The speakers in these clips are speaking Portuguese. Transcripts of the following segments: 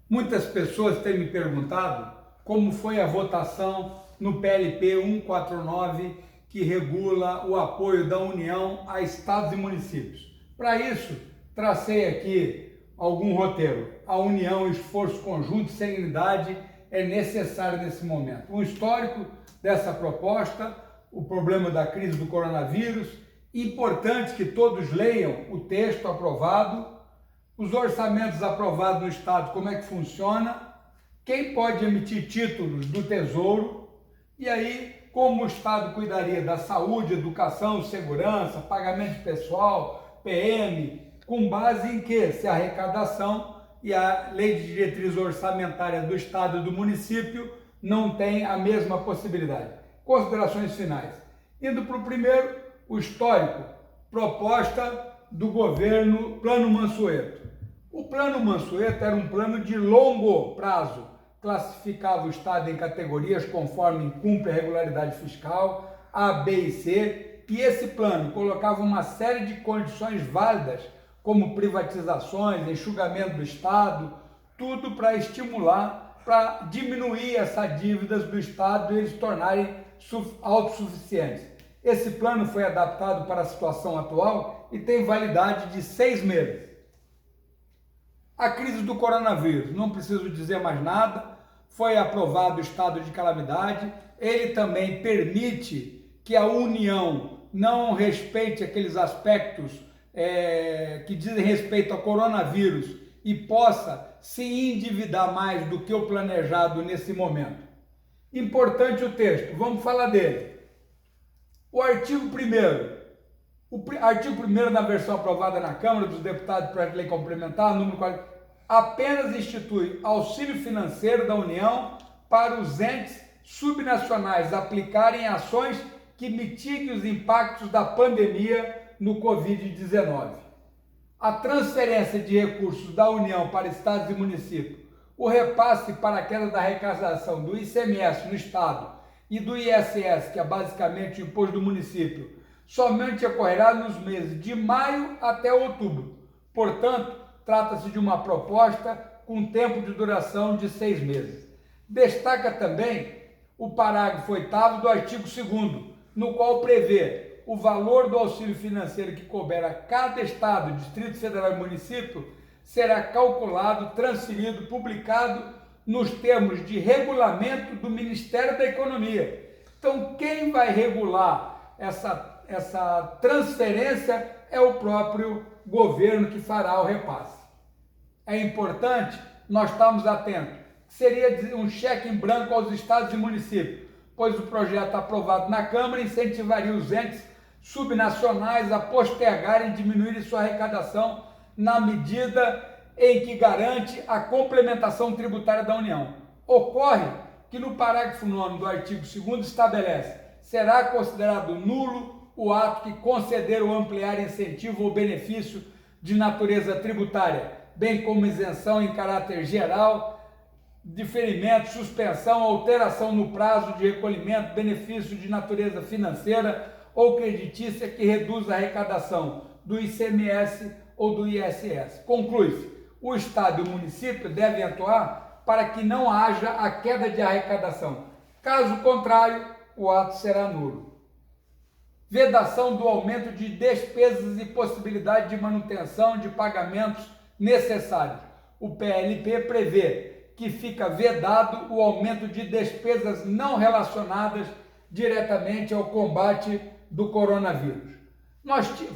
Muitas pessoas têm me perguntado como foi a votação no PLP 149, que regula o apoio da União a estados e municípios. Para isso, tracei aqui algum roteiro. A união, esforço conjunto e serenidade é necessário nesse momento. Um histórico dessa proposta, o problema da crise do coronavírus, importante que todos leiam o texto aprovado, os orçamentos aprovados no Estado, como é que funciona, quem pode emitir títulos do Tesouro, e aí como o Estado cuidaria da saúde, educação, segurança, pagamento de pessoal, PM, com base em que? Se a arrecadação e a lei de diretriz orçamentária do Estado e do município não tem a mesma possibilidade. Considerações finais. Indo para o primeiro, o histórico, proposta do governo Plano Mansueto. O Plano Mansueto era um plano de longo prazo, classificava o Estado em categorias conforme cumpre a regularidade fiscal, A, B e C, e esse plano colocava uma série de condições válidas, como privatizações, enxugamento do Estado, tudo para estimular, para diminuir essas dívidas do Estado e eles se tornarem autossuficientes. Esse plano foi adaptado para a situação atual e tem validade de 6 meses. A crise do coronavírus, não preciso dizer mais nada, foi aprovado o estado de calamidade, ele também permite que a União não respeite aqueles aspectos que dizem respeito ao coronavírus e possa se endividar mais do que o planejado nesse momento. Importante o texto, vamos falar dele. O artigo 1º. O artigo 1º na versão aprovada na Câmara dos Deputados, projeto de lei complementar, número 40, apenas institui auxílio financeiro da União para os entes subnacionais aplicarem ações que mitiguem os impactos da pandemia no Covid-19. A transferência de recursos da União para estados e municípios, o repasse para a queda da arrecadação do ICMS no Estado e do ISS, que é basicamente o imposto do município, somente ocorrerá nos meses de maio até outubro. Portanto, trata-se de uma proposta com tempo de duração de 6 meses. Destaca também o parágrafo 8º do artigo 2º, no qual prevê o valor do auxílio financeiro que couber a cada Estado, Distrito Federal e município será calculado, transferido, publicado nos termos de regulamento do Ministério da Economia. Então, quem vai regular essa transferência é o próprio governo que fará o repasse. É importante nós estarmos atentos. Seria um cheque em branco aos estados e municípios, pois o projeto aprovado na Câmara incentivaria os entes subnacionais a postergarem e diminuírem sua arrecadação na medida em que garante a complementação tributária da União. Ocorre que no parágrafo 9º do artigo 2º estabelece: será considerado nulo o ato que conceder ou ampliar incentivo ou benefício de natureza tributária, bem como isenção em caráter geral, diferimento, suspensão, alteração no prazo de recolhimento, benefício de natureza financeira ou creditícia que reduz a arrecadação do ICMS ou do ISS. Conclui-se: o Estado e o município devem atuar para que não haja a queda de arrecadação. Caso contrário, o ato será nulo. Vedação do aumento de despesas e possibilidade de manutenção de pagamentos necessários. O PLP prevê que fica vedado o aumento de despesas não relacionadas diretamente ao combate do coronavírus.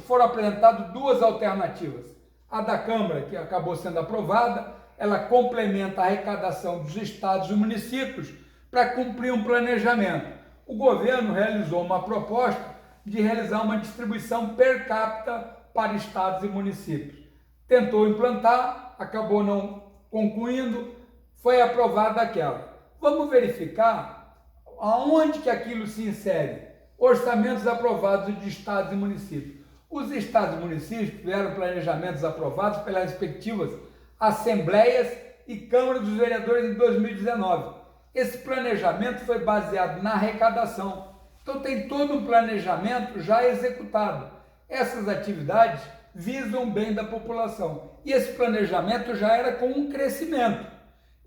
Foram apresentadas 2 alternativas. A da Câmara, que acabou sendo aprovada, ela complementa a arrecadação dos estados e municípios para cumprir um planejamento. O governo realizou uma proposta de realizar uma distribuição per capita para estados e municípios. Tentou implantar, acabou não concluindo, foi aprovada aquela. Vamos verificar aonde que aquilo se insere. Orçamentos aprovados de estados e municípios. Os estados e municípios tiveram planejamentos aprovados pelas respectivas assembleias e câmaras dos vereadores em 2019. Esse planejamento foi baseado na arrecadação. Então tem todo um planejamento já executado. Essas atividades visam o bem da população. E esse planejamento já era com um crescimento.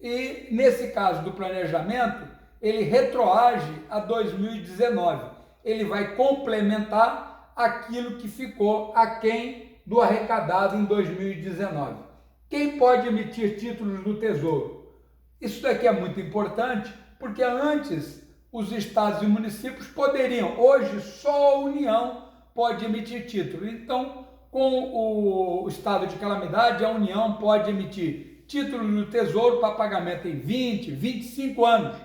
E nesse caso do planejamento, ele retroage a 2019. Ele vai complementar aquilo que ficou aquém do arrecadado em 2019. Quem pode emitir títulos do Tesouro? Isso daqui é muito importante, porque antes os estados e municípios poderiam, hoje só a União pode emitir título. Então, com o estado de calamidade, a União pode emitir título do Tesouro para pagamento em 20, 25 anos.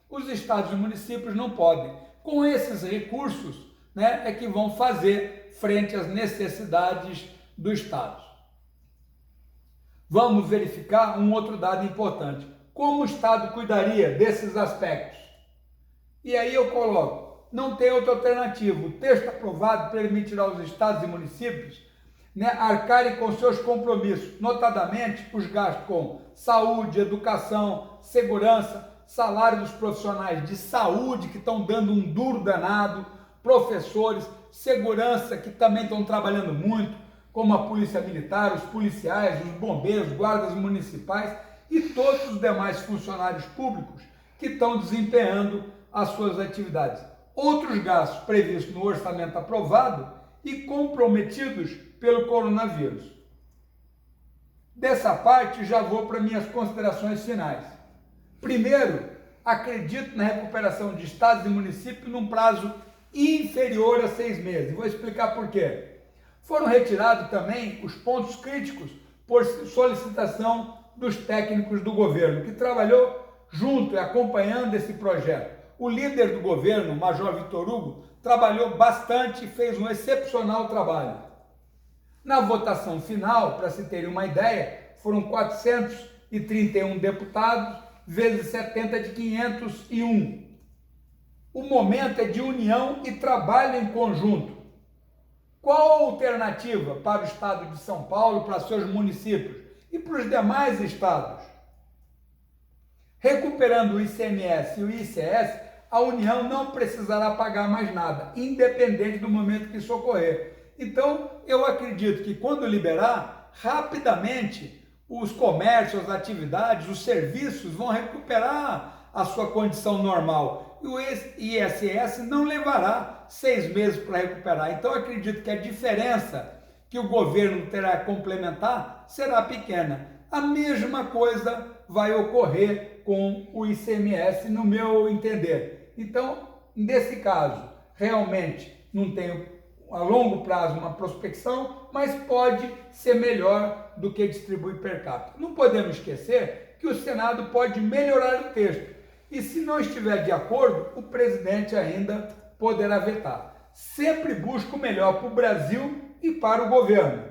Os estados e municípios não podem. Com esses recursos, né, é que vão fazer frente às necessidades do estado. Vamos verificar um outro dado importante. Como o estado cuidaria desses aspectos? E aí eu coloco, não tem outra alternativa. O texto aprovado permitirá aos estados e municípios, né, arcarem com seus compromissos, notadamente os gastos com saúde, educação, segurança, salário dos profissionais de saúde que estão dando um duro danado, professores, segurança que também estão trabalhando muito, como a polícia militar, os policiais, os bombeiros, guardas municipais e todos os demais funcionários públicos que estão desempenhando as suas atividades. Outros gastos previstos no orçamento aprovado e comprometidos pelo coronavírus. Dessa parte, já vou para minhas considerações finais. Primeiro, acredito na recuperação de estados e municípios num prazo inferior a 6 meses. Vou explicar por quê. Foram retirados também os pontos críticos por solicitação dos técnicos do governo, que trabalhou junto e acompanhando esse projeto. O líder do governo, o Major Vitor Hugo, trabalhou bastante e fez um excepcional trabalho. Na votação final, para se terem uma ideia, foram 431 deputados, vezes 70 de 501. O momento é de união e trabalho em conjunto. Qual a alternativa para o estado de São Paulo, para seus municípios e para os demais estados? Recuperando o ICMS e o ICS, a União não precisará pagar mais nada, independente do momento que isso ocorrer. Então, eu acredito que quando liberar, rapidamente os comércios, as atividades, os serviços vão recuperar a sua condição normal. E o ISS não levará 6 meses para recuperar. Então, eu acredito que a diferença que o governo terá que complementar será pequena. A mesma coisa vai ocorrer com o ICMS, no meu entender. Então, nesse caso, realmente não tem a longo prazo uma prospecção, mas pode ser melhor do que distribuir per capita. Não podemos esquecer que o Senado pode melhorar o texto. E se não estiver de acordo, o presidente ainda poderá vetar. Sempre busca o melhor para o Brasil e para o governo.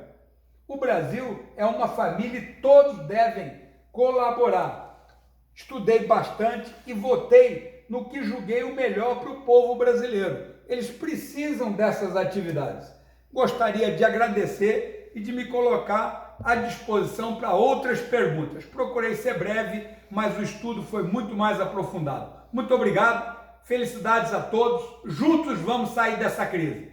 O Brasil é uma família e todos devem colaborar. Estudei bastante e votei no que julguei o melhor para o povo brasileiro. Eles precisam dessas atividades. Gostaria de agradecer e de me colocar à disposição para outras perguntas. Procurei ser breve, mas o estudo foi muito mais aprofundado. Muito obrigado, felicidades a todos. Juntos vamos sair dessa crise.